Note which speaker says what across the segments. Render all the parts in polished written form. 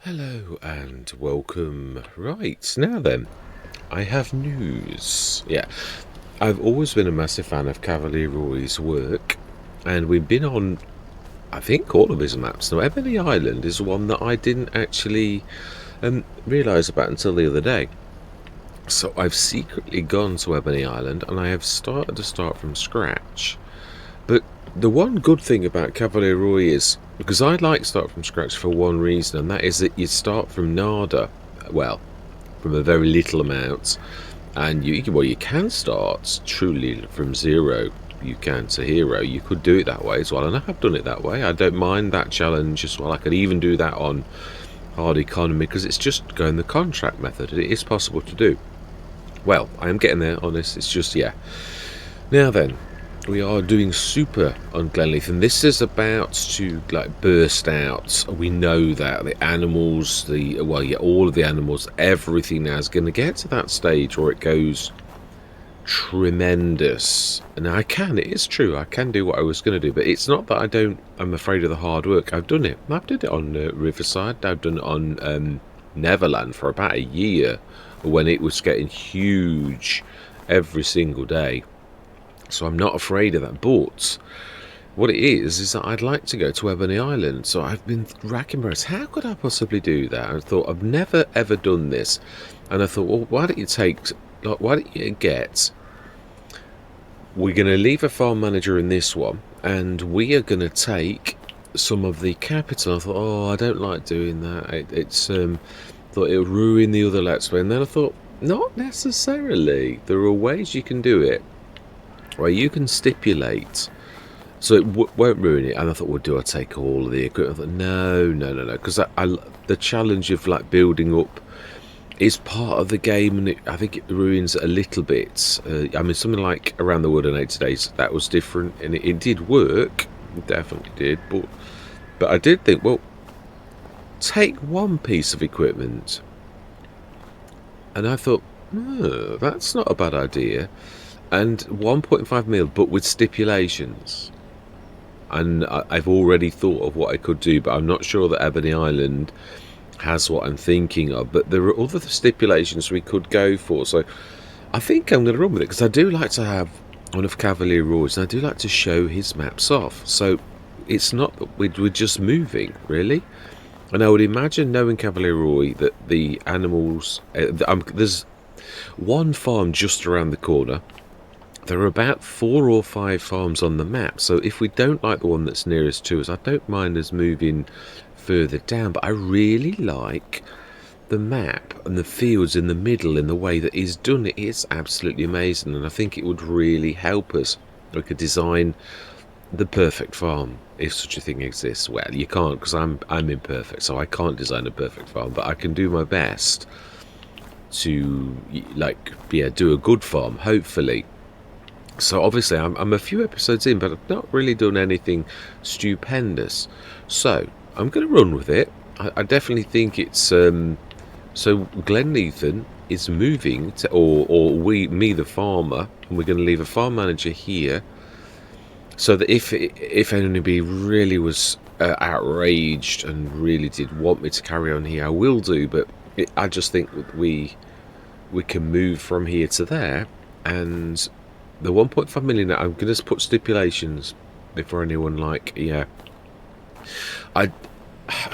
Speaker 1: Hello and welcome. Right, now then, I have news. Yeah, I've always been a massive fan of Cavalier work, and we've been on, I think, all of his maps. Now, Ebony Island is one that I didn't actually realise about until the other day. So I've secretly gone to Ebony Island, and I have started to start from scratch. But the one good thing about Cavalier is, because I like start from scratch for one reason, and that is that you start from nada, well, from a very little amount, and you can start truly from zero. You can to hero. You could do it that way as well, and I have done it that way. I don't mind that challenge as well. I could even do that on hard economy because it's just going the contract method. It is possible to do. Well, I am getting there on this. It's just, yeah. Now then, we are doing super on Glenleathann. This is about to burst out. We know that the animals, all of the animals, everything now is going to get to that stage where it goes tremendous. And it is true, I can do what I was going to do, but it's not that I'm afraid of the hard work. I've done it. I've done it on Riverside. I've done it on Neverland for about a year when it was getting huge every single day. So I'm not afraid of that. But what it is that I'd like to go to Ebony Island. So I've been racking my brains. How could I possibly do that? I thought, I've never ever done this. And I thought, well, why don't you get... We're going to leave a farm manager in this one. And we are going to take some of the capital. I thought, oh, I don't like doing that. Thought it would ruin the other Let's Play. And then I thought, not necessarily. There are ways you can do it. Well, you can stipulate, so it won't ruin it. And I thought, well, do I take all of the equipment? I thought, no, because the challenge of building up is part of the game, and I think it ruins it a little bit. I mean, something like Around the World in 80 Days, that was different, and it did work, it definitely did. But I did think, well, take one piece of equipment, and I thought, that's not a bad idea. And 1.5 mil, but with stipulations. And I've already thought of what I could do, but I'm not sure that Ebony Island has what I'm thinking of. But there are other stipulations we could go for. So I think I'm going to run with it, because I do like to have one of Cavalier and I do like to show his maps off. So it's not that we're just moving, really. And I would imagine, knowing Cavalier that the animals... there's one farm just around the corner. There are about 4 or 5 farms on the map, so if we don't like the one that's nearest to us, I don't mind us moving further down. But I really like the map and the fields in the middle in the way that he's done it. It's absolutely amazing, and I think it would really help us. We could design the perfect farm, if such a thing exists. Well, you can't, because I'm imperfect, so I can't design a perfect farm, but I can do my best to do a good farm, hopefully. So obviously I'm a few episodes in, but I've not really done anything stupendous. So I'm going to run with it. I definitely think it's... so Glenleathann is moving to... Or me the farmer, and we're going to leave a farm manager here. So that if anybody really was outraged and really did want me to carry on here, I will do. But I just think that we can move from here to there. And... the 1.5 million, I'm going to put stipulations before anyone I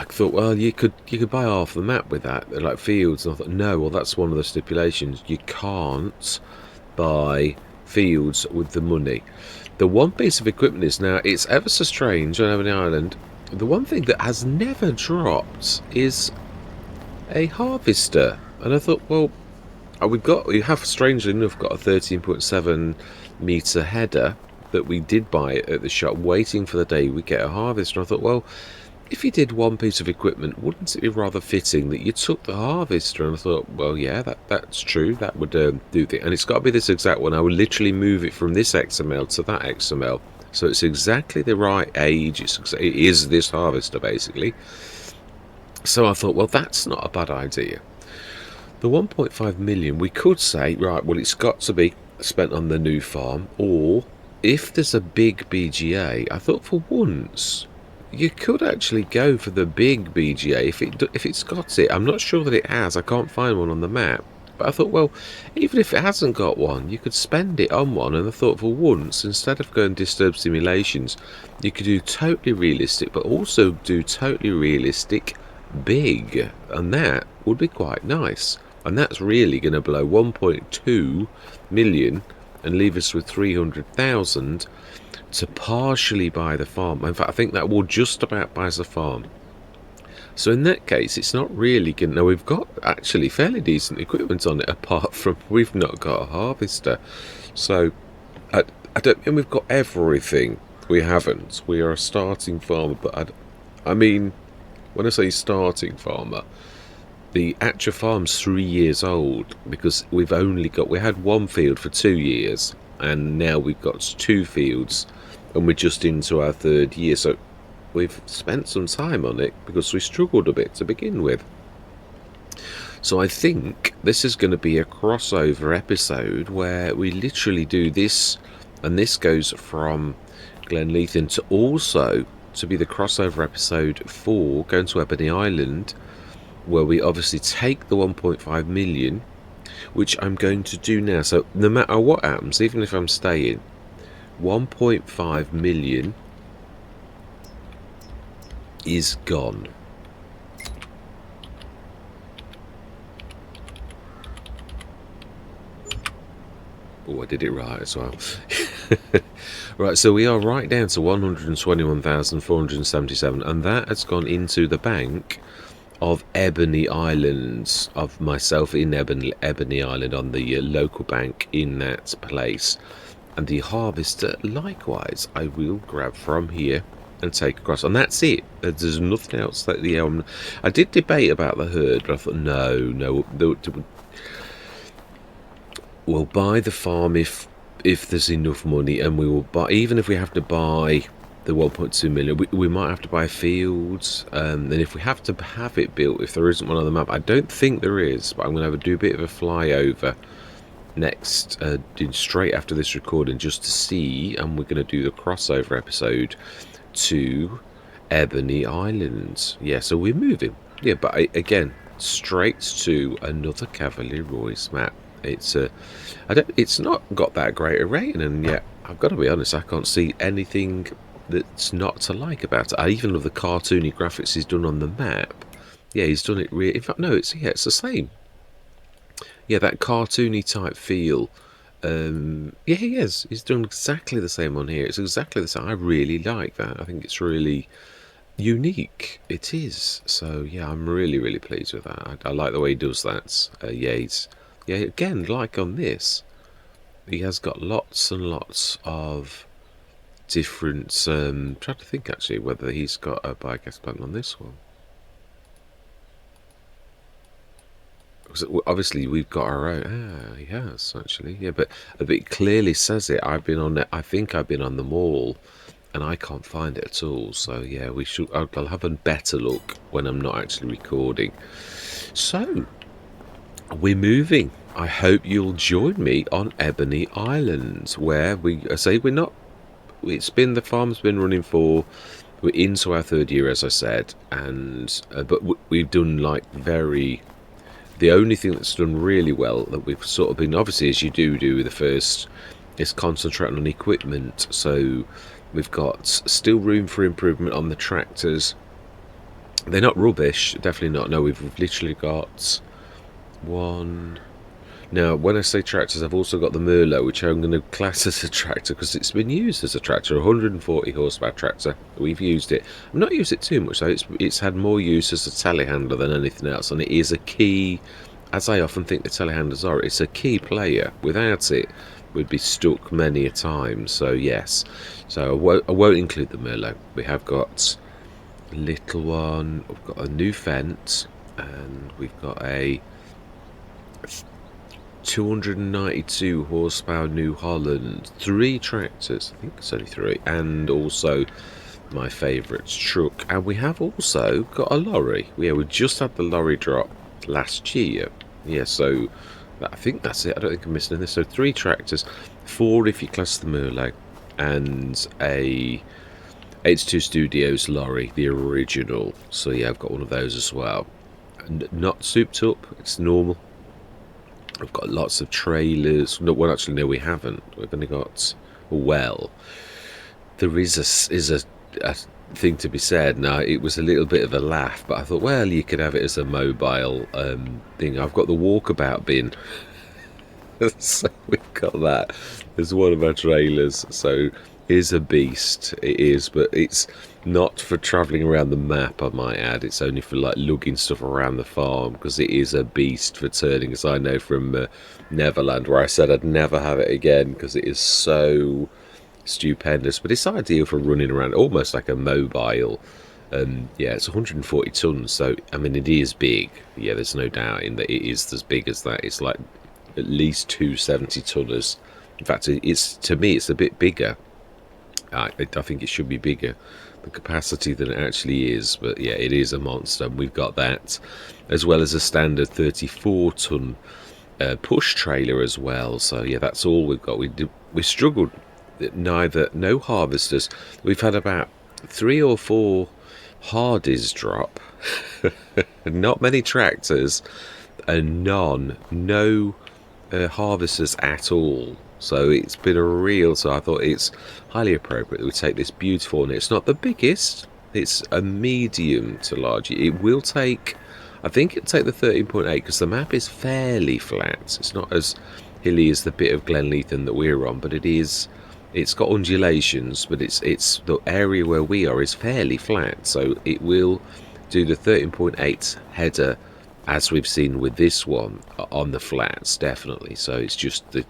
Speaker 1: thought, well, you could buy half the map with that, like fields. And I thought, no, well, that's one of the stipulations. You can't buy fields with the money. The one piece of equipment is, now, it's ever so strange on Ebony Island. The one thing that has never dropped is a harvester. And I thought, well, we have strangely enough got a 13.7 meter header that we did buy at the shop, waiting for the day we get a harvester. And I thought, well, if you did one piece of equipment, wouldn't it be rather fitting that you took the harvester? And I thought, well, yeah, that's true. That would do the... And it's got to be this exact one. I would literally move it from this XML to that XML, so it's exactly the right age. It is this harvester, basically. So I thought, well, that's not a bad idea. The 1.5 million, we could say, right, well, it's got to be spent on the new farm, or if there's a big BGA, I thought for once You could actually go for the big BGA if it's got it. I'm not sure that it has. I can't find one on the map. But I thought, well, even if it hasn't got one, you could spend it on one. And I thought, for once, instead of going disturb simulations, you could do totally realistic, but also do totally realistic big. And that would be quite nice. And that's really going to blow 1.2 million and leave us with 300,000 to partially buy the farm. In fact, I think that will just about buy us the farm. So in that case, it's not really good. Now, we've got actually fairly decent equipment on it, apart from we've not got a harvester. So I don't think we've got everything. We haven't. We are a starting farmer, but I mean, when I say starting farmer, the actual farm's 3 years old, because we had one field for 2 years, and now we've got 2 fields, and we're just into our 3rd year. So we've spent some time on it because we struggled a bit to begin with. So I think this is going to be a crossover episode where we literally do this, and this goes from Glenleathann to also to be the crossover episode for going to Ebony Island, where we obviously take the 1.5 million, which I'm going to do now. So no matter what happens, even if I'm staying, 1.5 million is gone. Oh, I did it right as well. Right, so we are right down to 121,477, and that has gone into the bank of Ebony Islands, of myself in Ebony Island, on the local bank in that place. And the harvester, likewise, I will grab from here and take across, and that's it. There's nothing else that I did debate about the herd, but I thought no, we'll buy the farm if there's enough money, and we will buy, even if we have to buy the 1.2 million, we might have to buy fields, and if we have to have it built, if there isn't one on the map, I don't think there is, but I'm going to do a bit of a flyover next, straight after this recording, just to see, and we're going to do the crossover episode to Ebony Islands. Yeah, so we're moving. Yeah, but again, straight to another Cavalier Royce map. It's it's not got that great a rating, and yet I've got to be honest, I can't see anything that's not to like about it. I even love the cartoony graphics he's done on the map. Yeah, he's done it really. In fact, no, it's the same. Yeah, that cartoony type feel. Yeah, he is. He's done exactly the same on here. It's exactly the same. I really like that. I think it's really unique. It is. So yeah, I'm really pleased with that. I like the way he does that. Yeah, again, like on this, he has got lots and lots of different. Trying to think actually whether he's got a biogas plant on this one. Obviously we've got our own. He has actually, yeah, but it clearly says it. I've been on it. I think I've been on them all, and I can't find it at all. So yeah, we should. I'll have a better look when I'm not actually recording. So we're moving. I hope you'll join me on Ebony Island, where I say we're not. The farm's been running for. We're into our 3rd year, as I said, and but we've done like very. The only thing that's done really well that we've sort of been, obviously, as you do with the first, is concentrating on equipment. So we've got still room for improvement on the tractors. They're not rubbish, definitely not. No, we've literally got one. Now, when I say tractors, I've also got the Merlot, which I'm going to class as a tractor because it's been used as a tractor, 140 horsepower tractor. We've used it. I've not used it too much, though. It's had more use as a telehandler than anything else, and it is a key, as I often think the telehandlers are, it's a key player. Without it, we'd be stuck many a time. So, yes. So, I won't include the Merlot. We have got a little one, we've got a new fence, and we've got a 292 horsepower New Holland, 3 tractors, I think it's only 3, and also my favourite truck. And we have also got a lorry. Yeah, we just had the lorry drop last year. Yeah, so I think that's it. I don't think I'm missing this. So 3 tractors, 4 if you class the Merlot, and a H2 Studios lorry, the original. So yeah, I've got one of those as well. And not souped up, it's normal. I've got lots of trailers. No, well, actually, no, we haven't. We've only got, well, there is a thing to be said. Now, it was a little bit of a laugh, but I thought, well, you could have it as a mobile thing. I've got the walkabout bin. So we've got that. There's one of our trailers. So it is a beast. It is, but it's not for travelling around the map, I might add. It's only for like lugging stuff around the farm, because it is a beast for turning, as I know from Neverland, where I said I'd never have it again because it is so stupendous. But it's ideal for running around, almost like a mobile. Yeah, it's 140 tons, so I mean it is big. Yeah, there's no doubt in that it is as big as that. It's like at least 270 tonners. In fact, it's, to me, it's a bit bigger. I think it should be bigger, the capacity, than it actually is. But yeah, it is a monster. We've got that, as well as a standard 34-ton push trailer as well. So yeah, that's all we've got. We struggled. No harvesters. We've had about 3 or 4 Hardys drop. Not many tractors, and no harvesters at all. So it's been a real. So I thought it's highly appropriate that we take this beautiful, and it's not the biggest. It's a medium to large. It will take, I think it'll take the 13.8, because the map is fairly flat. It's not as hilly as the bit of Glenleathann that we're on, but it's got undulations, but it's the area where we are is fairly flat, so it will do the 13.8 header, as we've seen with this one, on the flats, definitely. So it's just the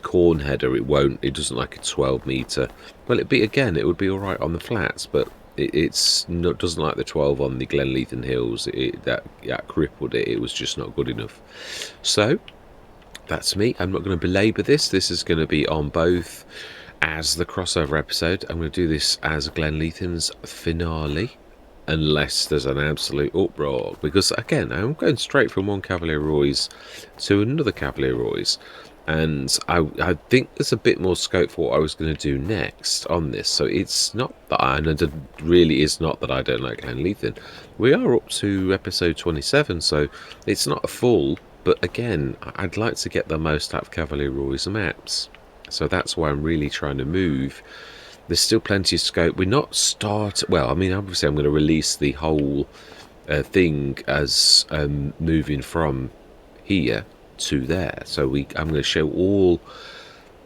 Speaker 1: corn header, it doesn't like a 12 meter. Well, it would be all right on the flats, but doesn't like the 12 on the Glenleathann hills. That crippled it. It was just not good enough. So that's me. I'm not going to belabor this. This is going to be on both as the crossover episode. I'm going to do this as Glenleathann's finale, unless there's an absolute uproar, because again, I'm going straight from one Cavalier Roy's to another Cavalier Roy's, and I think there's a bit more scope for what I was going to do next on this. So it's not that it really is not that I don't like Glenleathann. We are up to episode 27, so it's not a full, but again, I'd like to get the most out of Cavalier Roy's maps. So that's why I'm really trying to move. There's still plenty of scope. We're not well, I mean, obviously I'm going to release the whole thing as moving from here to there. So I'm going to show all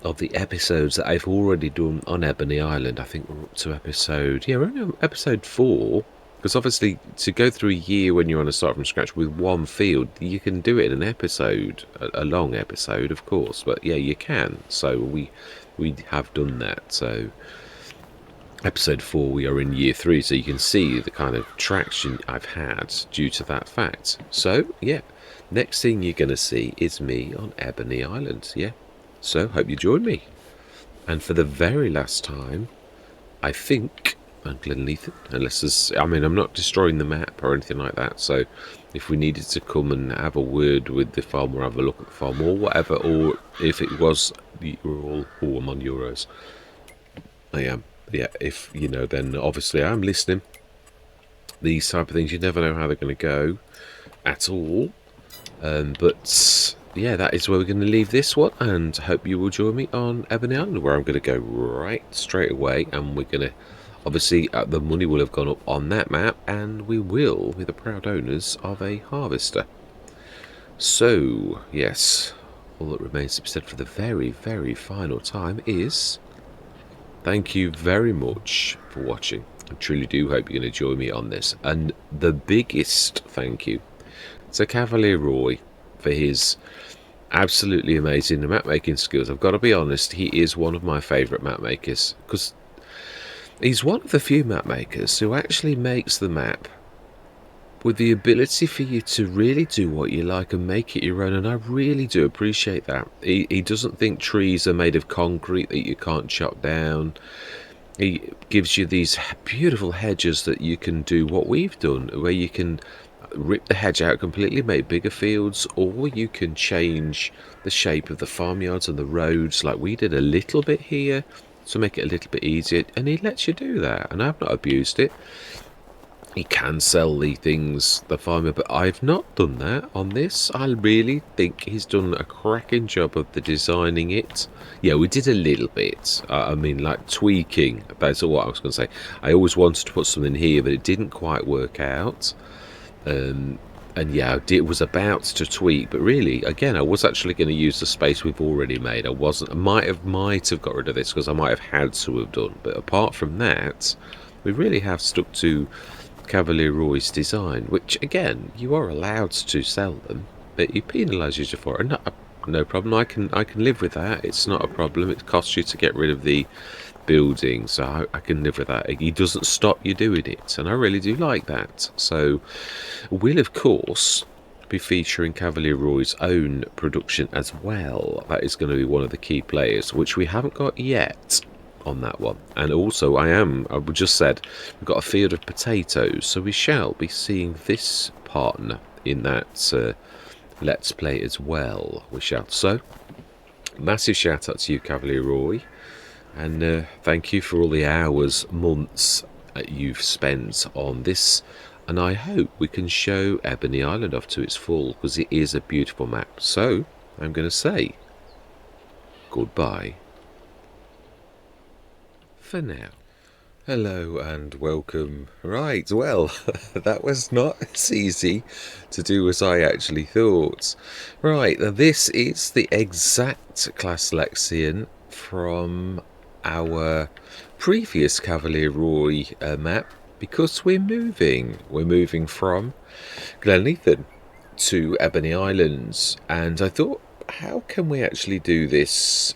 Speaker 1: of the episodes that I've already done on Ebony Island. I think we're up to we're only on episode 4. Because obviously, to go through a year when you're on a start from scratch with one field, you can do it in an episode, a long episode, of course. But yeah, you can. So we have done that. So episode 4, we are in year 3, so you can see the kind of traction I've had due to that fact. So yeah, next thing you're going to see is me on Ebony Island. Yeah, so hope you join me. And for the very last time, I think, on Glenleathann, unless there's, I mean, I'm not destroying the map or anything like that, so if we needed to come and have a word with the farm or have a look at the farm or whatever, or if it was, I'm on Euros, I am, yeah, if, then obviously I'm listening. These type of things, you never know how they're going to go at all, but yeah, that is where we're going to leave this one, and hope you will join me on Ebony Island, where I'm going to go right straight away, and we're going to, obviously, the money will have gone up on that map, and we will be the proud owners of a harvester. So, yes, all that remains to be said for the very, very final time is thank you very much for watching. I truly do hope you're going to join me on this. And the biggest thank you to Cavalier Roy for his absolutely amazing map making skills. I've got to be honest, he is one of my favourite map makers, because he's one of the few map makers who actually makes the map with the ability for you to really do what you like and make it your own, and I really do appreciate that. He doesn't think trees are made of concrete that you can't chop down. He gives you these beautiful hedges that you can do what we've done, where you can rip the hedge out completely, make bigger fields, or you can change the shape of the farmyards and the roads like we did a little bit here, to make it a little bit easier, and he lets you do that, and I've not abused it. He can sell the things, the farmer, but I've not done that on this. I really think he's done a cracking job of the designing it. Yeah, we did a little bit. I mean, like tweaking. That's what I was going to say. I always wanted to put something here, but it didn't quite work out. And yeah, it was about to tweak, but really, again, I was actually going to use the space we've already made. I wasn't. I might have got rid of this because I might have had to have done. But apart from that, we really have stuck to Cavalier design, which again, you are allowed to sell them, but he penalises you for it. No problem. I can live with that. It's not a problem. It costs you to get rid of the building, so I can live with that. He doesn't stop you doing it, and I really do like that. So we'll of course be featuring Cavalier own production as well. That is going to be one of the key players, which we haven't got yet on that one. And also I just said we've got a field of potatoes, so we shall be seeing this partner in that let's play as well. We shall. So massive shout out to you, Cavalier, and thank you for all the hours, months you've spent on this, and I hope we can show Ebony Island off to its full, because it is a beautiful map. So I'm going to say goodbye for now. Hello and welcome. Right, well, that was not as easy to do as I actually thought. Right, now this is the exact class Lexion from our previous Cavalier map, because we're moving from Glenleathann to Ebony Islands, and I thought, how can we actually do this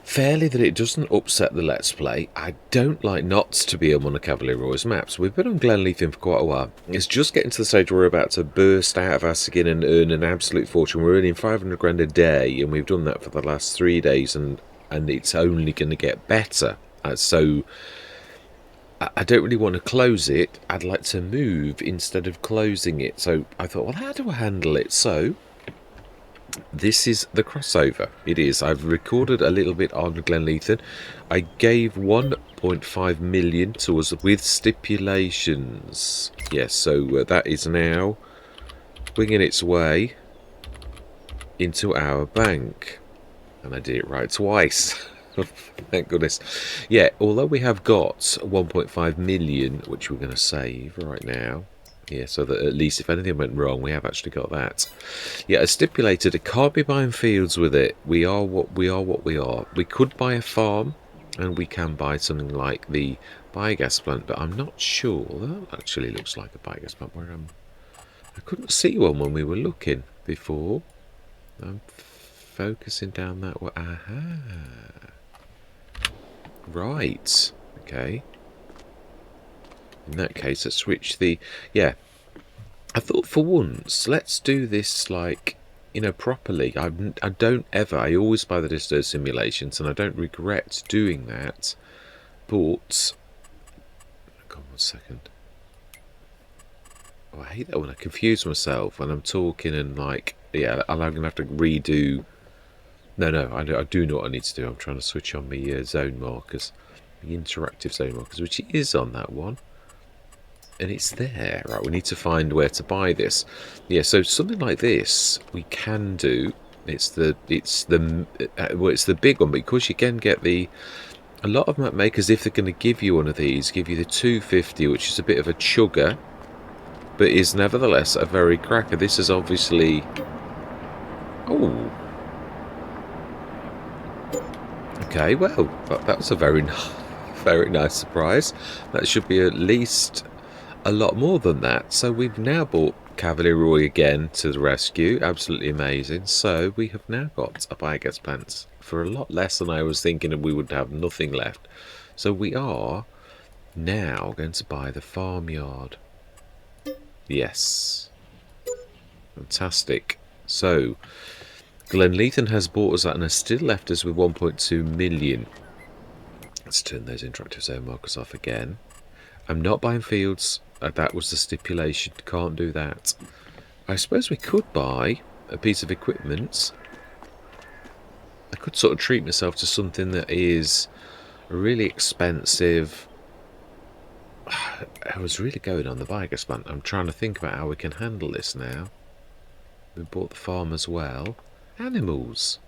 Speaker 1: fairly that it doesn't upset the Let's Play? I don't like not to be on one of Cavalier maps. We've been on Glenleathann for quite a while. It's just getting to the stage where we're about to burst out of our skin and earn an absolute fortune. We're earning 500 grand a day, and we've done that for the last 3 days, and it's only going to get better. So I don't really want to close it. I'd like to move instead of closing it. So I thought, well, how do I handle it? So this is the crossover. It is. I've recorded a little bit on Glenleathann. I gave 1.5 million to us with stipulations. Yes, so that is now winging its way into our bank. And I did it right twice. Thank goodness. Yeah, although we have got 1.5 million, which we're going to save right now. Yeah, so that at least if anything went wrong, we have actually got that. Yeah, as stipulated, it can't be buying fields with it. We are what we are. We could buy a farm, and we can buy something like the biogas plant, but I'm not sure. That actually looks like a biogas plant. Where I couldn't see one when we were looking before. I'm focusing down that way. Aha. Right. Okay. In that case, let's switch the... Yeah. I thought for once, let's do this like, you know, properly. I don't ever... I always buy the Disturb simulations, and I don't regret doing that. But... Come on 1 second. Oh, I hate that when I confuse myself when I'm talking and like... Yeah, I'm going to have to redo... No, I do know what I need to do. I'm trying to switch on my zone markers. The interactive zone markers, which is on that one. And it's there. Right, we need to find where to buy this. Yeah, so something like this we can do. It's the big one, because you can get a lot of map makers, if they're going to give you one of these, give you the 250, which is a bit of a chugger, but is nevertheless a very cracker. This is obviously... Oh. Okay, well, that was a very nice surprise. That should be at least a lot more than that. So we've now bought Cavalier again to the rescue. Absolutely amazing. So we have now got a biogas plant for a lot less than I was thinking, and we would have nothing left. So we are now going to buy the farmyard. Yes. Fantastic. So Glenleathann has bought us that and has still left us with 1.2 million. Let's turn those interactive zone markers off again. I'm not buying fields. That was the stipulation. Can't do that. I suppose we could buy a piece of equipment. I could sort of treat myself to something that is really expensive. I was really going on the biogas plant. I'm trying to think about how we can handle this now. We bought the farm as well. Animals.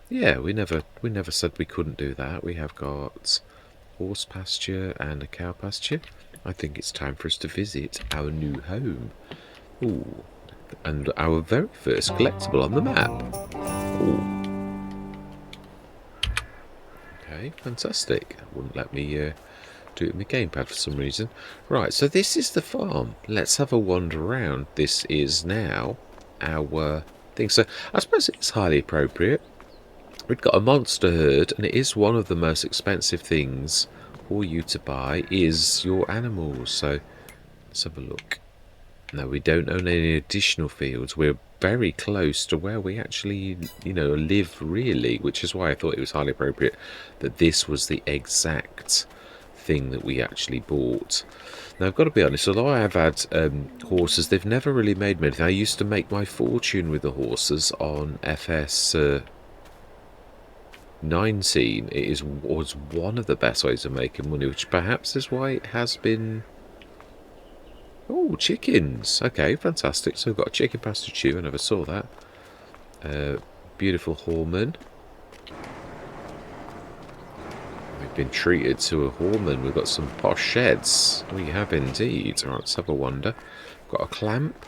Speaker 1: Yeah, we never said we couldn't do that. We have got horse pasture and a cow pasture. I think it's time for us to visit our new home. Ooh, and our very first collectible on the map. Ooh. Okay, fantastic. Wouldn't let me do it with my gamepad for some reason. Right, so this is the farm. Let's have a wander around. This is now our thing. So I suppose it's highly appropriate. We've got a monster herd, and it is one of the most expensive things for you to buy is your animals. So let's have a look. No, we don't own any additional fields. We're very close to where we actually, live really, which is why I thought it was highly appropriate that this was the exact thing that we actually bought. Now, I've got to be honest, although I have had horses, they've never really made me anything. I used to make my fortune with the horses on FS19. Was one of the best ways of making money, which perhaps is why it has been. Oh, chickens. Okay, fantastic. So we've got a chicken pasture chew. I never saw that. Beautiful Horman. We've been treated to a Horman. We've got some posh sheds. We have indeed. All right, let's have a wander. Got a clamp,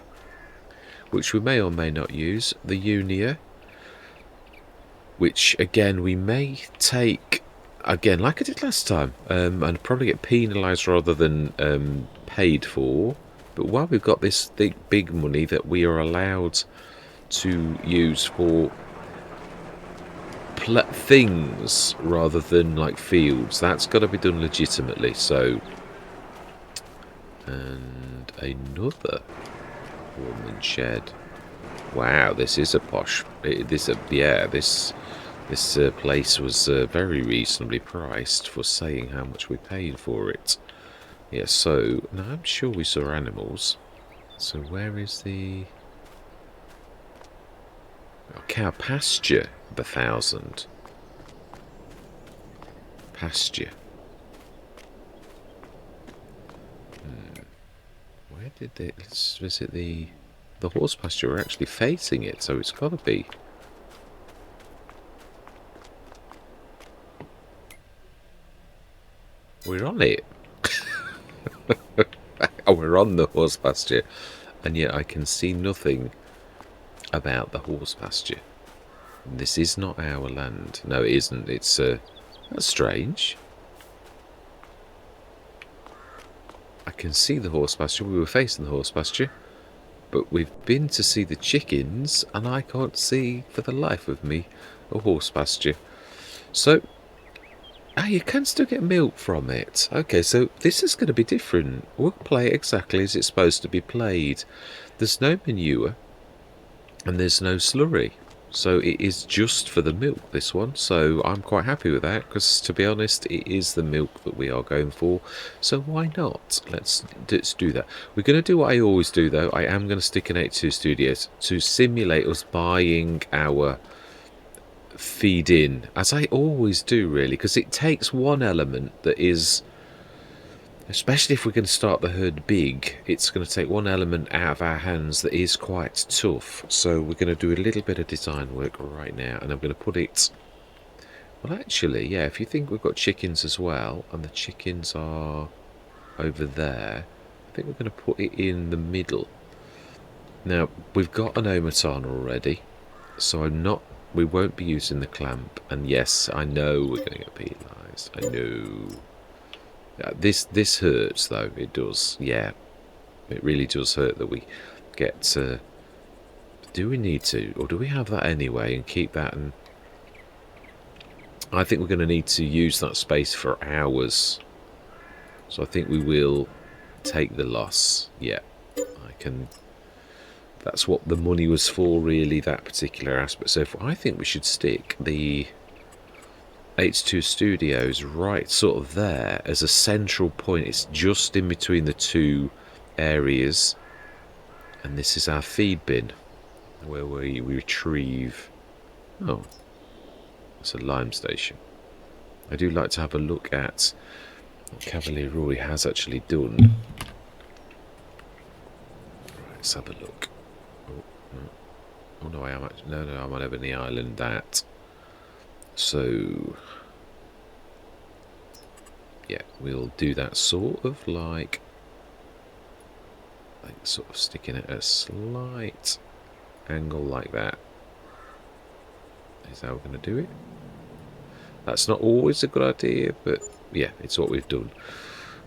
Speaker 1: which we may or may not use. The Unia, which again we may take again like I did last time, and probably get penalised rather than paid for. But while we've got this big money that we are allowed to use for things rather than like fields, that's got to be done legitimately. So, and another woman shed. Wow, this is a posh. This place was very reasonably priced for saying how much we paid for it. Yeah, so now I'm sure we saw animals. So where is the cow pasture? 1,000 pasture. Where did they? Let's visit the horse pasture. We're actually facing it, so it's got to be. We're on it. Oh, we're on the horse pasture, and yet I can see nothing about the horse pasture. This is not our land. No, it isn't. It's that's strange. I can see the horse pasture. We were facing the horse pasture, but we've been to see the chickens, and I can't see for the life of me a horse pasture. So. You can still get milk from it. Okay, so this is going to be different. We'll play it exactly as it's supposed to be played. There's no manure and there's no slurry. So it is just for the milk, this one. So I'm quite happy with that because, to be honest, it is the milk that we are going for. So why not? Let's do that. We're going to do what I always do, though. I am going to stick in 82 Studios to simulate us buying our feed in, as I always do, really, because it takes one element that is, especially if we're going to start the herd big, it's going to take one element out of our hands that is quite tough. So we're going to do a little bit of design work right now, and I'm going to put it, well, actually, yeah, if you think we've got chickens as well, and the chickens are over there, I think we're going to put it in the middle. Now, we've got an omaton already, so we won't be using the clamp, and yes, I know we're going to get penalised. I know. Yeah, this hurts, though. It does. Yeah, it really does hurt that we get. Do we need to, or do we have that anyway, and keep that? And I think we're going to need to use that space for hours. So I think we will take the loss. Yeah, I can. That's what the money was for, really, that particular aspect. So I think we should stick the 82 Studios right sort of there as a central point. It's just in between the two areas. And this is our feed bin, where we retrieve... Oh, It's a lime station. I do like to have a look at what Cavalier has actually done. Right, let's have a look. Oh no, I am actually, no, I'm on Ebony Island. That. So yeah, we'll do that sort of like sort of sticking it at a slight angle like that. Is how we're going to do it. That's not always a good idea, but yeah, it's what we've done.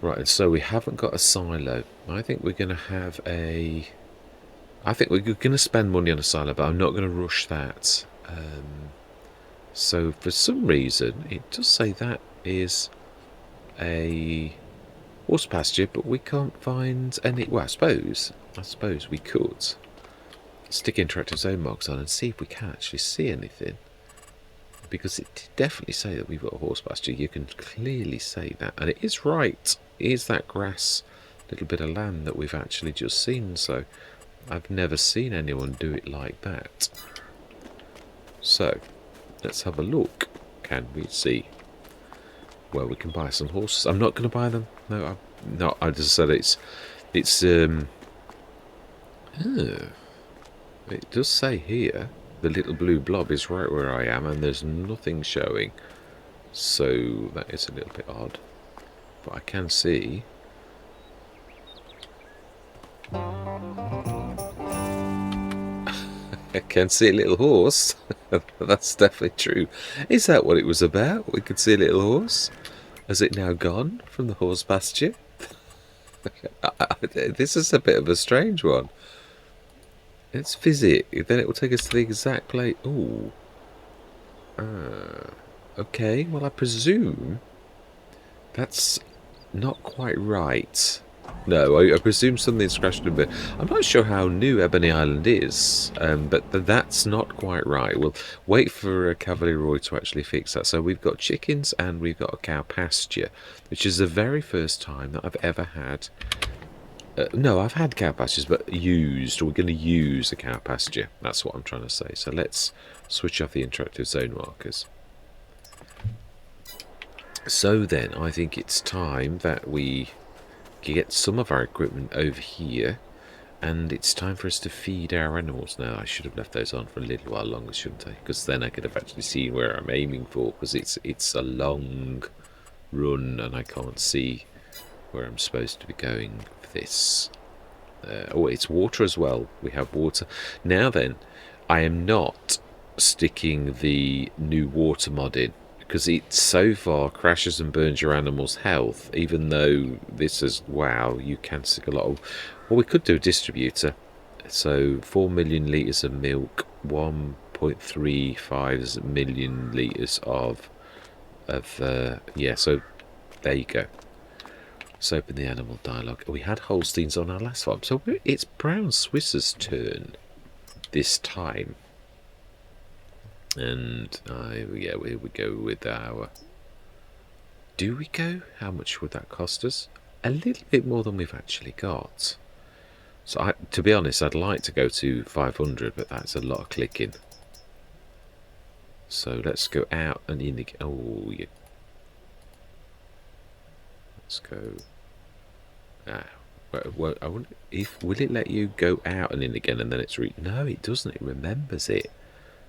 Speaker 1: Right, and so we haven't got a silo. I think we're going to have a... I think we're going to spend money on a silo, but I'm not going to rush that. So for some reason, it does say that is a horse pasture, but we can't find any... Well, I suppose we could stick interactive zone marks on and see if we can actually see anything. Because it did definitely say that we've got a horse pasture. You can clearly say that. And it is right. It is that grass little bit of land that we've actually just seen. So I've never seen anyone do it like that. So let's have a look. Can we see where we can buy some horses? I'm not going to buy them. No, I just said it does say here the little blue blob is right where I am and there's nothing showing, so that is a little bit odd, but I can see I can see a little horse. That's definitely true. Is that what it was about? We could see a little horse. Has it now gone from the horse pasture? This is a bit of a strange one. Let's visit. Then it will take us to the exact place. Ooh. Okay. Well, I presume that's not quite right. No, I presume something's crashed a bit. I'm not sure how new Ebony Island is, but that's not quite right. We'll wait for Cavalier to actually fix that. So we've got chickens and we've got a cow pasture, which is the very first time that I've ever had... no, I've had cow pastures, but used. We're going to use a cow pasture. That's what I'm trying to say. So let's switch off the interactive zone markers. So then, I think it's time that we get some of our equipment over here, and it's time for us to feed our animals now. I should have left those on for a little while longer, shouldn't I? Because then I could have actually seen where I'm aiming for, because it's a long run and I can't see where I'm supposed to be going for this. Oh, it's water as well. We have water. Now then, I am not sticking the new water mod in, because it so far crashes and burns your animal's health, even though this is, wow, you can stick a lot of... Well, we could do a distributor. So 4 million litres of milk, 1.35 million litres of yeah, so there you go. Let's open the animal dialogue. We had Holsteins on our last farm, so it's Brown Swiss's turn this time. And yeah, here we go with our... Do we go? How much would that cost us? A little bit more than we've actually got. So to be honest, I'd like to go to 500, but that's a lot of clicking. So let's go out and in again. Oh, yeah. Let's go. Well, I wonder if will it let you go out and in again, and then it's no, it doesn't. It remembers it.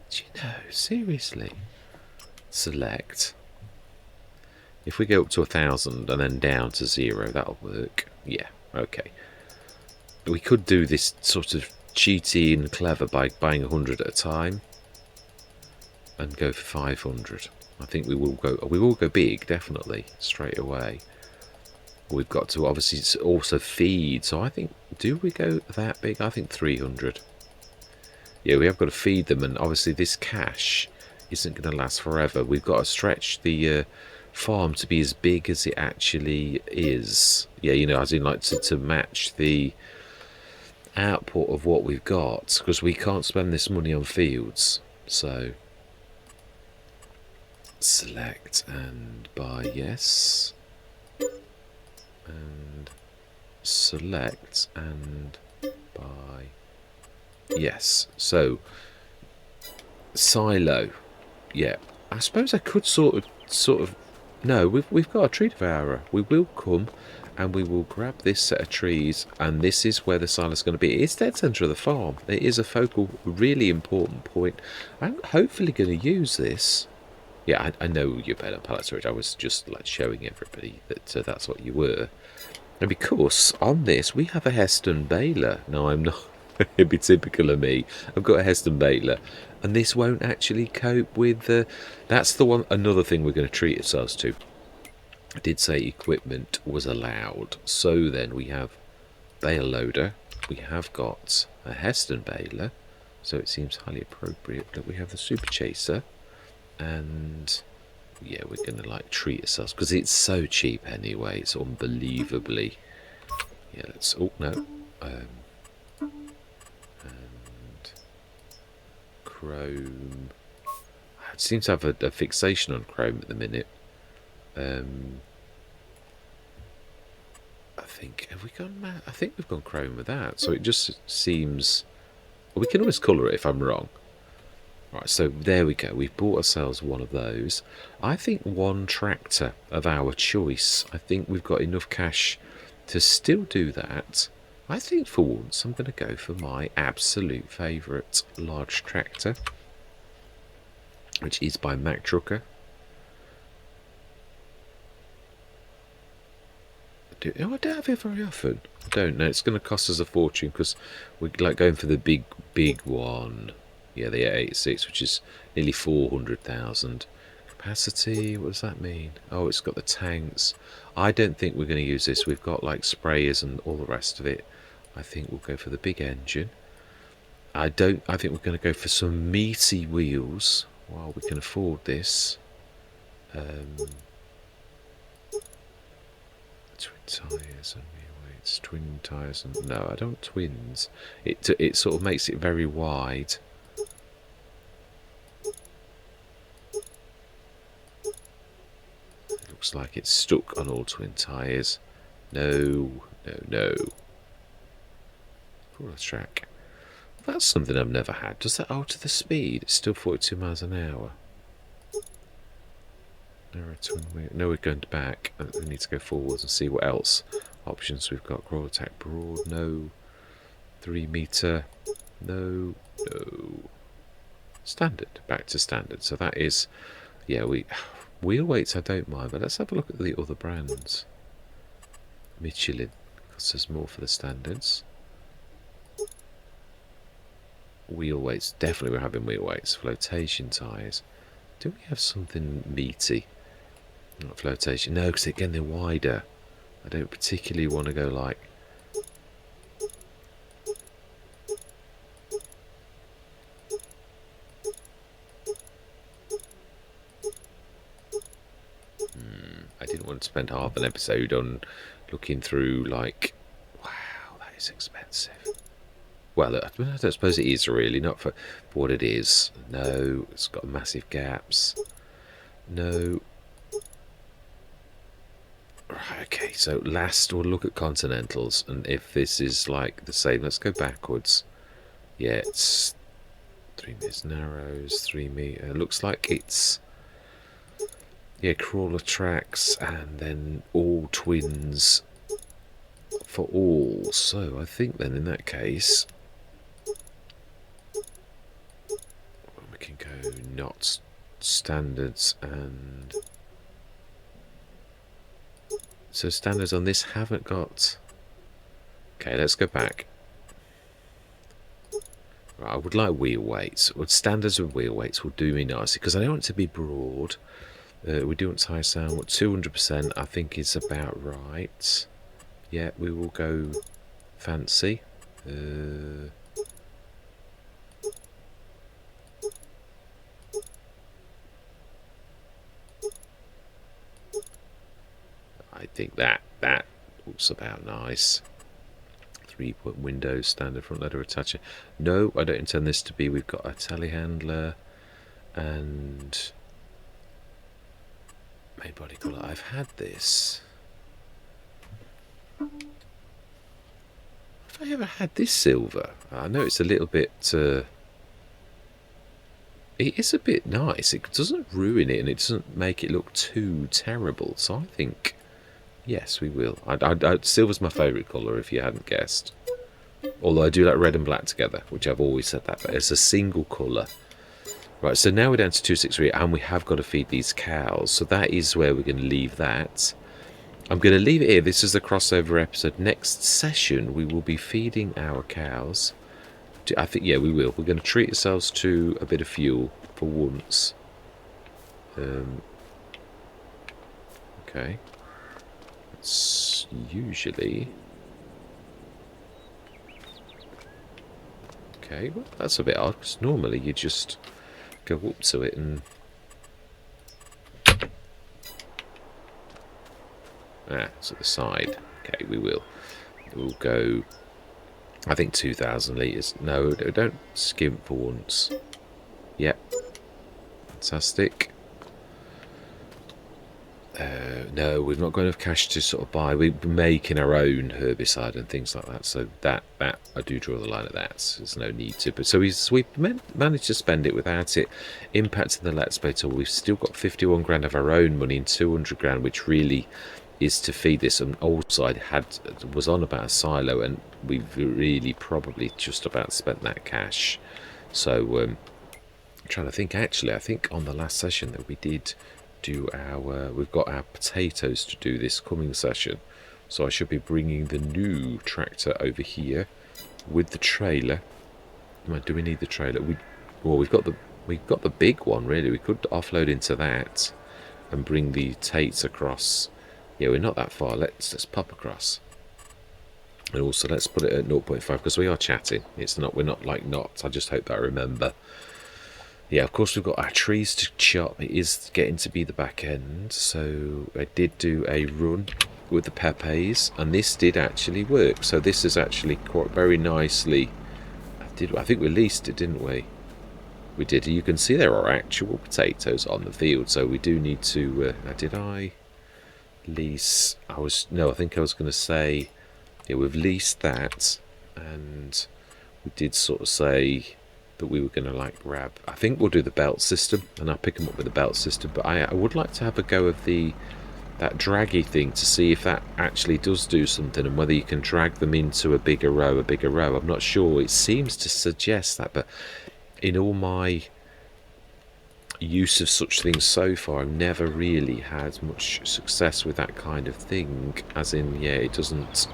Speaker 1: Do you know? Seriously. Select. If we go up to 1,000 and then down to 0, that'll work. Yeah. Okay. We could do this sort of cheaty and clever by buying 100 at a time and go for 500. I think we will go. We will go big, definitely, straight away. We've got to obviously also feed. So I think, do we go that big? I think 300. Yeah, we have got to feed them, and obviously this cash isn't going to last forever. We've got to stretch the farm to be as big as it actually is. Yeah, you know, as in like to match the output of what we've got, because we can't spend this money on fields. So select and buy yes, and select and buy yes. So silo, yeah, I suppose I could sort of. No, we've got a tree devourer. We will come, and we will grab this set of trees, and this is where the silo's going to be. It's dead centre of the farm. It is a focal, really important point. I'm hopefully going to use this. Yeah, I know you're better pallet storage. I was just like showing everybody that that's what you were. And because on this we have a Heston baler. Now I'm not. It'd be typical of me. I've got a Heston baler, and this won't actually cope with the. That's the one. Another thing we're going to treat ourselves to. I did say equipment was allowed, so then we have bale loader. We have got a Heston baler, so it seems highly appropriate that we have the super chaser, and yeah, we're going to like treat ourselves because it's so cheap anyway. It's unbelievably. Yeah, let's. Oh no. And chrome. I seem to have a fixation on chrome at the minute. I think have we gone mad? I think we've gone chrome with that. So it just seems. We can always colour it if I'm wrong. Right, so there we go. We've bought ourselves one of those. I think one tractor of our choice. I think we've got enough cash to still do that. I think for once I'm going to go for my absolute favourite large tractor, which is by Mack Trucker. I don't have it very often. I don't know. It's going to cost us a fortune because we're like going for the big one. Yeah, the 886, which is nearly 400,000. Capacity, what does that mean? Oh, it's got the tanks. I don't think we're going to use this. We've got like sprayers and all the rest of it. I think we'll go for the big engine. I think we're going to go for some meaty wheels while we can afford this. Twin tyres and wheel weights. Twin tyres and no, I don't want twins. It sort of makes it very wide. Looks like it's stuck on all twin tyres. No. Crawler track. That's something I've never had. Does that alter the speed? It's still 42 miles an hour. Narrow twin wheel. No, we're going back. We need to go forwards and see what else options we've got. Crawl attack broad. No. 3 metre. No. Standard. Back to standard. So that is. Yeah, wheel weights I don't mind, but let's have a look at the other brands. Michelin costs us more for the standards. Wheel weights, definitely we're having wheel weights. Flotation tyres. Do we have something meaty? Not flotation. No, because again they're wider. I don't particularly want to go like. I didn't want to spend half an episode on looking through like, wow, that is expensive. Well, I don't suppose it is really, not for what it is. No, it's got massive gaps. No. Right, okay, so last we'll look at Continentals, and if this is like the same, let's go backwards. Yeah, it's 3 meters narrows, 3 meter. Looks like it's. Yeah, crawler tracks and then all twins for all. So I think then in that case we can go not standards and so standards on this haven't got. Okay, let's go back. Right, I would like wheel weights. Well, standards with wheel weights will do me nicely because I don't want it to be broad. We do want tyre sound. What 200% I think is about right. Yeah, we will go fancy. I think that looks about nice. 3-point windows, standard front ladder attacher. No, I don't intend this to be. We've got a telehandler and. Main body colour. I've had this. Have I ever had this silver? I know it's a little bit. it is a bit nice. It doesn't ruin it, and it doesn't make it look too terrible. So I think, yes, we will. Silver's my favourite colour, if you hadn't guessed. Although I do like red and black together, which I've always said that, but it's a single colour. Right, so now we're down to 263, and we have got to feed these cows. So that is where we're going to leave that. I'm going to leave it here. This is the crossover episode. Next session, we will be feeding our cows. I think, yeah, we will. We're going to treat ourselves to a bit of fuel for once. Okay. It's usually... Okay, well, that's a bit odd, because normally you just go up to it and... it's at the side. Okay, we will. We'll go, I think, 2,000 litres. No, don't skimp for once. Yep. Fantastic. No, we've not got enough cash to sort of buy. We're making our own herbicide and things like that. So that I do draw the line at that. There's no need to. But so we've managed to spend it without it impacting the Let's Play tool. We've still got 51 grand of our own money and 200 grand, which really is to feed this. And also I was on about a silo, and we've really probably just about spent that cash. So I'm trying to think. Actually, I think on the last session that we did do we've got our potatoes to do this coming session, so I should be bringing the new tractor over here with the trailer. Do we need the trailer? We've got the big one, really. We could offload into that and bring the Tates across. Yeah, we're not that far. Let's pop across. And also let's put it at 0.5 because we are chatting. We're not like knots. I just hope that I remember. Yeah, of course we've got our trees to chop. It is getting to be the back end. So I did do a run with the Pepes, and this did actually work. So this is actually quite very nicely. I think we leased it, didn't we? We did. You can see there are actual potatoes on the field. So we do need to. Did I lease? I think I was going to say. Yeah, we've leased that, and we did sort of say that we were going to grab. I think we'll do the belt system, and I'll pick them up with the belt system. But I would like to have a go of that draggy thing to see if that actually does do something, and whether you can drag them into a bigger row. I'm not sure. It seems to suggest that, but in all my use of such things so far, I've never really had much success with that kind of thing. As in, yeah, it doesn't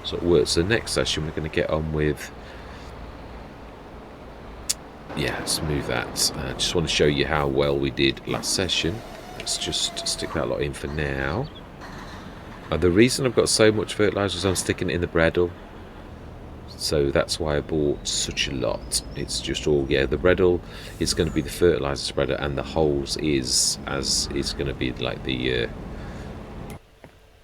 Speaker 1: sort of work. So next session we're going to get on with. Yeah, let's move that. I just want to show you how well we did last session. Let's just stick that lot in for now. The reason I've got so much fertiliser is I'm sticking it in the breadle. So that's why I bought such a lot. It's just all, yeah, the breadle is going to be the fertiliser spreader, and the holes is going to be like the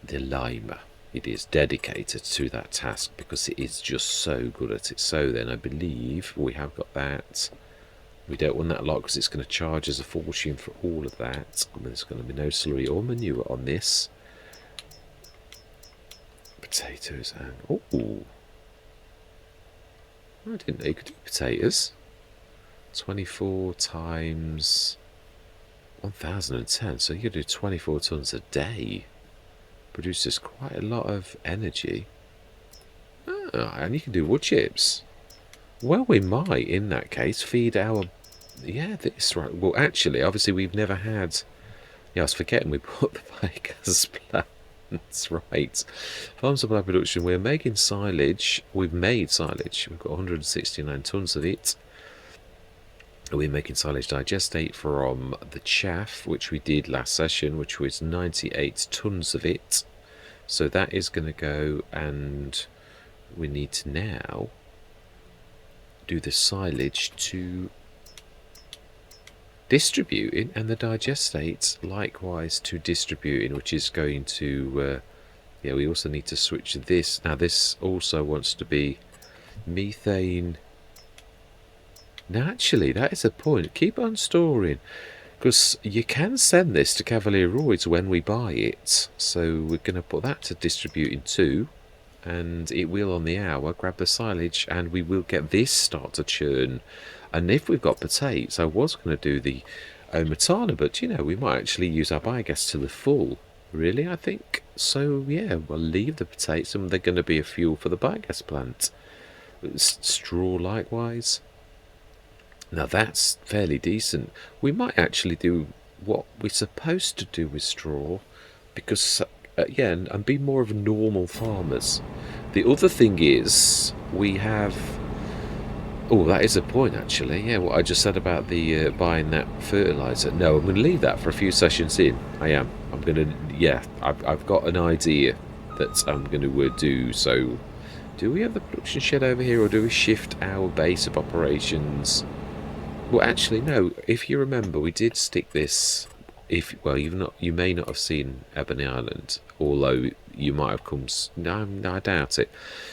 Speaker 1: limer. It is dedicated to that task because it is just so good at it. So then I believe we have got that. We don't want that lot because it's going to charge us a fortune for all of that. And there's going to be no slurry or manure on this. Potatoes and... Oh! I didn't know you could do potatoes. 24 times 1010. So you could do 24 tonnes a day. Produces quite a lot of energy. And you can do wood chips. Well, we might, in that case, feed our... Yeah, this, right. Well, actually, obviously, we've never had... Yeah, I was forgetting we put the biogas plant. That's right. Farm supply production, we're making silage. We've made silage. We've got 169 tonnes of it. We're making silage digestate from the chaff, which we did last session, which was 98 tonnes of it. So that is going to go, and we need to now do the silage to distributing, and the digestates likewise to distributing, which is going to yeah, we also need to switch this. Now this also wants to be methane. Now actually that is a point. Keep on storing, because you can send this to Cavalier when we buy it. So we're going to put that to distributing too. and it will on the hour grab the silage, and we will get this start to churn. And if we've got potatoes, I was going to do the Matana, but we might actually use our biogas to the full, really, I think. So yeah, we'll leave the potatoes, and they're going to be a fuel for the biogas plant. Straw likewise. Now that's fairly decent. We might actually do what we're supposed to do with straw, because yeah, and be more of normal farmers. The other thing is we have. Oh, that is a point actually. Yeah, what I just said about the buying that fertilizer. No, I'm going to leave that for a few sessions in. I am. I'm going to. Yeah, I've got an idea that I'm going to do. So, do we have the production shed over here, or do we shift our base of operations? Well, actually, no. If you remember, we did stick this. You may not have seen Ebony Island, although you might have come. No, I doubt it.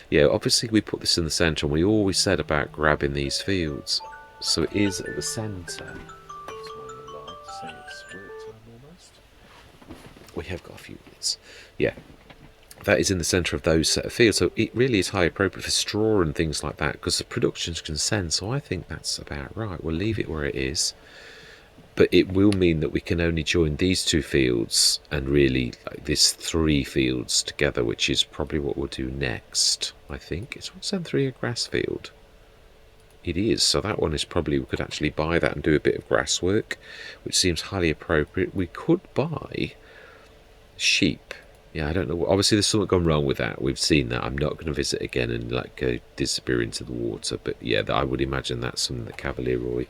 Speaker 1: Yeah, obviously we put this in the centre, and we always said about grabbing these fields, so it is at the centre. We have got a few minutes. Yeah, that is in the centre of those set of fields, so it really is highly appropriate for straw and things like that, because the production's consent. So I think that's about right. We'll leave it where it is. But it will mean that we can only join these two fields and really like this 3 fields together, which is probably what we'll do next, I think. Is 173 a grass field? It is, so that one is probably, we could actually buy that and do a bit of grass work, which seems highly appropriate. We could buy sheep. Yeah, I don't know. Obviously, there's something gone wrong with that. We've seen that. I'm not going to visit again and go disappear into the water. But yeah, I would imagine that's something that Cavalier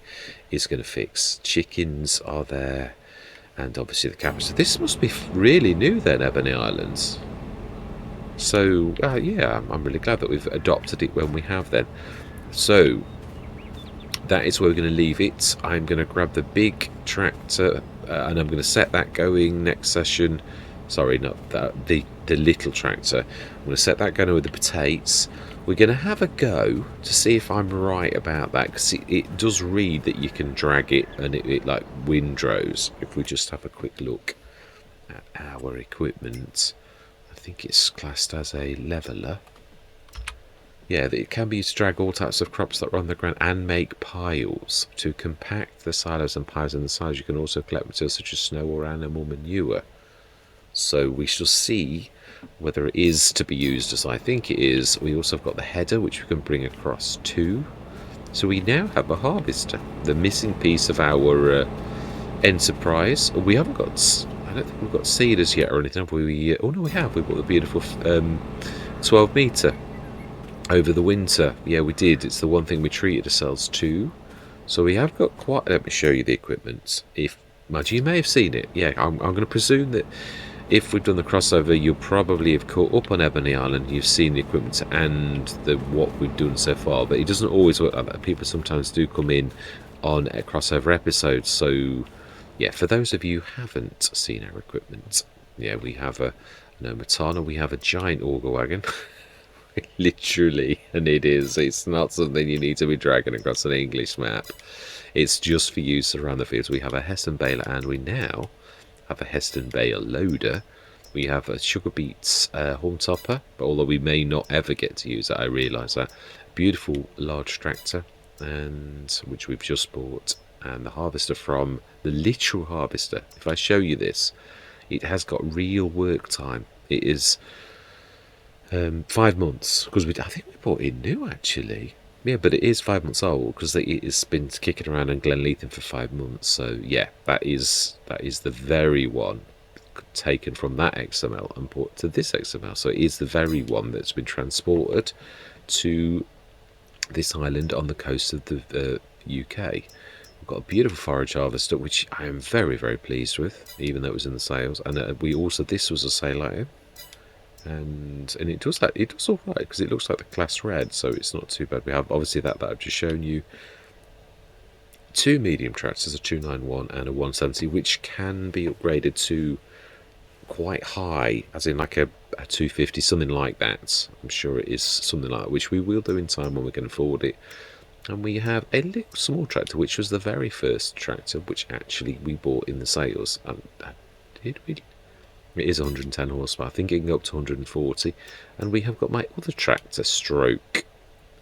Speaker 1: is going to fix. Chickens are there, and obviously the cabbage. So this must be really new then, Ebony Islands. So yeah, I'm really glad that we've adopted it when we have then. So that is where we're going to leave it. I'm going to grab the big tractor and I'm going to set that going next session. Sorry, not that, the little tractor. I'm going to set that going with the potatoes. We're going to have a go to see if I'm right about that, because it does read that you can drag it and it like windrows. If we just have a quick look at our equipment, I think it's classed as a leveller. Yeah, that it can be used to drag all types of crops that are on the ground and make piles. To compact the silos and piles in the silos, you can also collect materials such as snow or animal manure. So we shall see whether it is to be used as I think it is. We also have got the header, which we can bring across too. So we now have a harvester, the missing piece of our enterprise. We haven't got, I don't think we've got seeders yet or anything, have we? Oh no, we have. We've got the beautiful 12 metre over the winter. Yeah, we did. It's the one thing we treated ourselves to. So we have got quite, let me show you the equipment. If, mind you may have seen it. Yeah, I'm going to presume that if we've done the crossover, you'll probably have caught up on Ebony Island. You've seen the equipment and what we've done so far, but it doesn't always work like that. People sometimes do come in on crossover episodes. So, yeah, for those of you who haven't seen our equipment, yeah, we have a Matana. We have a giant auger wagon, literally, and it's not something you need to be dragging across an English map. It's just for use around the fields. We have a Heston baler, and we now have a Heston bale loader. We have a sugar beets horn topper, but although we may not ever get to use it, I realise that. Beautiful large tractor, and which we've just bought, and the harvester from the literal harvester. If I show you this, it has got real work time. It is 5 months, because I think we bought it new actually. Yeah, but it is 5 months old because it has been kicking around in Glenleathann for 5 months. So yeah, that is the very one taken from that XML and put to this XML. So it is the very one that's been transported to this island on the coast of the UK. We've got a beautiful forage harvester, which I am very, very pleased with, even though it was in the sales. And this was a sale item. And it does all right, because it looks like the class red, so it's not too bad. We have obviously that I've just shown you, 2 medium tractors, a 291 and a 170, which can be upgraded to quite high, as in like a 250, something like that. I'm sure it is something like that, which we will do in time when we can afford it. And we have a little small tractor, which was the very first tractor, which actually we bought in the sales. Did we? It is 110 horsepower. I think it can go up to 140. And we have got my other tractor, stroke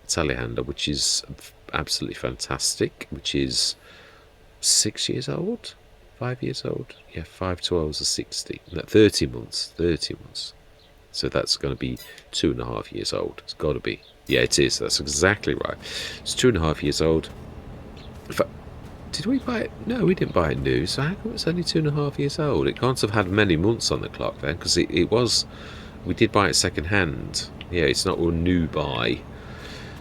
Speaker 1: telehandler, which is absolutely fantastic, which is 6 years old, 5 years old. Yeah, 5 12s are 60. No, 30 months. 30 months. So that's going to be 2.5 years old. It's got to be. Yeah, it is. That's exactly right. It's 2.5 years old. In fact, did we buy it? No, we didn't buy it new. So how come it's only 2.5 years old? It can't have had many months on the clock then, because it was. We did buy it second hand. Yeah, it's not a new buy.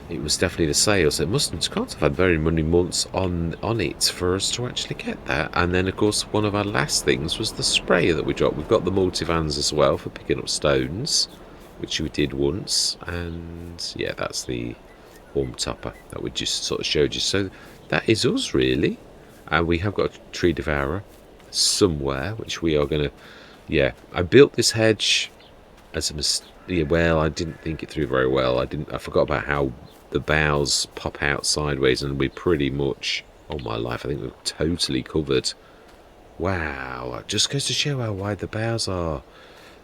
Speaker 1: It was definitely the sale, so it can't have had very many months on it for us to actually get that. And then, of course, one of our last things was the sprayer that we dropped. We've got the multivans as well for picking up stones, which we did once. And yeah, that's the home topper that we just sort of showed you. So that is us, really. And we have got a tree devourer somewhere, which we are going to... Yeah, I built this hedge as a mistake. Yeah, well, I didn't think it through very well. I forgot about how the boughs pop out sideways, and we pretty much, oh my life, I think we're totally covered. Wow, it just goes to show how wide the boughs are.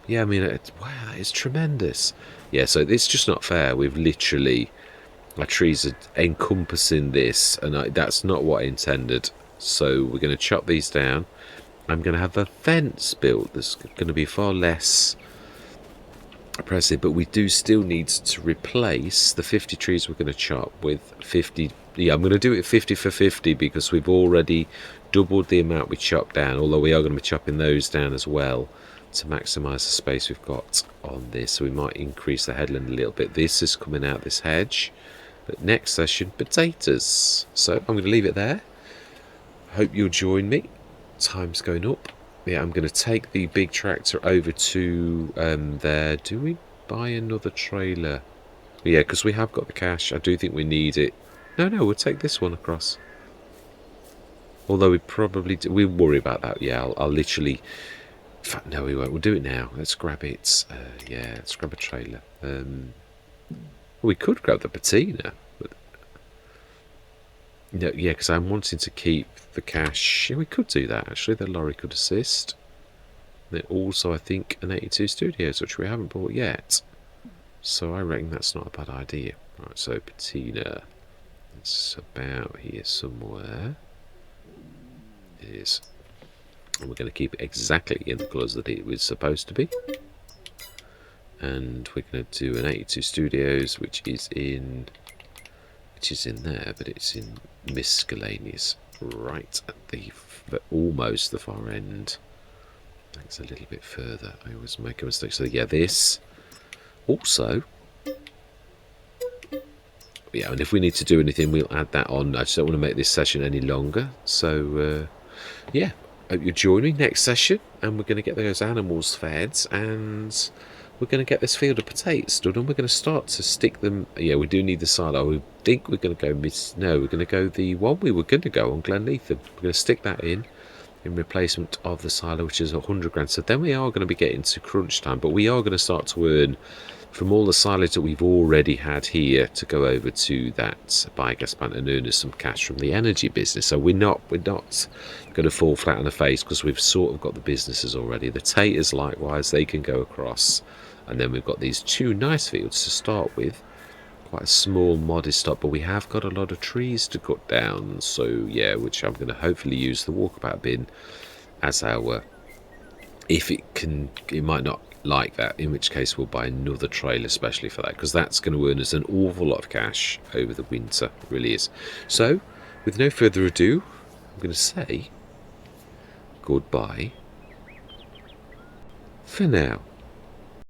Speaker 1: Yeah, I mean, wow, that is tremendous. Yeah, so it's just not fair. We've literally, our trees are encompassing this, and that's not what I intended. So we're going to chop these down. I'm going to have a fence built that's going to be far less oppressive, but we do still need to replace the 50 trees we're going to chop with 50. Yeah, I'm going to do it 50 for 50 because we've already doubled the amount we chopped down, although we are going to be chopping those down as well to maximise the space we've got on this. So we might increase the headland a little bit. This is coming out this hedge, but next session, potatoes. So I'm going to leave it there. Hope you'll join me. Time's going up. Yeah, I'm going to take the big tractor over to there. Do we buy another trailer? Yeah, because we have got the cash. I do think we need it. No, we'll take this one across. Although we probably do. We'll worry about that. Yeah, I'll literally... In fact, no, we won't. We'll do it now. Let's grab it. Yeah, let's grab a trailer. We could grab the patina. But... No, yeah, because I'm wanting to keep the cash. Yeah, we could do that, actually. The lorry could assist. Then also, I think, an 82 Studios, which we haven't bought yet. So I reckon that's not a bad idea. Right, so patina. It's about here somewhere. It is. And we're going to keep it exactly in the colours that it was supposed to be. And we're going to do an 82 Studios, which is in there, but it's in miscellaneous, right at the almost the far end. That's a little bit further. I always make a mistake. So yeah, this also. Yeah, and if we need to do anything, we'll add that on. I just don't want to make this session any longer. So yeah, hope you join me next session, and we're going to get those animals fed, and we're going to get this field of potatoes done, and we're going to start to stick them. Yeah, we do need the silo. We think we're going to go no, we're going to go the one we were going to go on Glenleathann. We're going to stick that in replacement of the silo, which is 100 grand. So then we are going to be getting to crunch time, but we are going to start to earn from all the silage that we've already had here to go over to that biogas plant and earn us some cash from the energy business. So we're not going to fall flat on the face because we've sort of got the businesses already. The taters likewise, they can go across, and then we've got these two nice fields to start with. Quite a small modest stop, but we have got a lot of trees to cut down. So yeah, which I'm going to hopefully use the walkabout bin as our, if it can, it might not like that, in which case we'll buy another trailer especially for that, because that's going to earn us an awful lot of cash over the winter. It really is. So with no further ado, I'm going to say goodbye for now.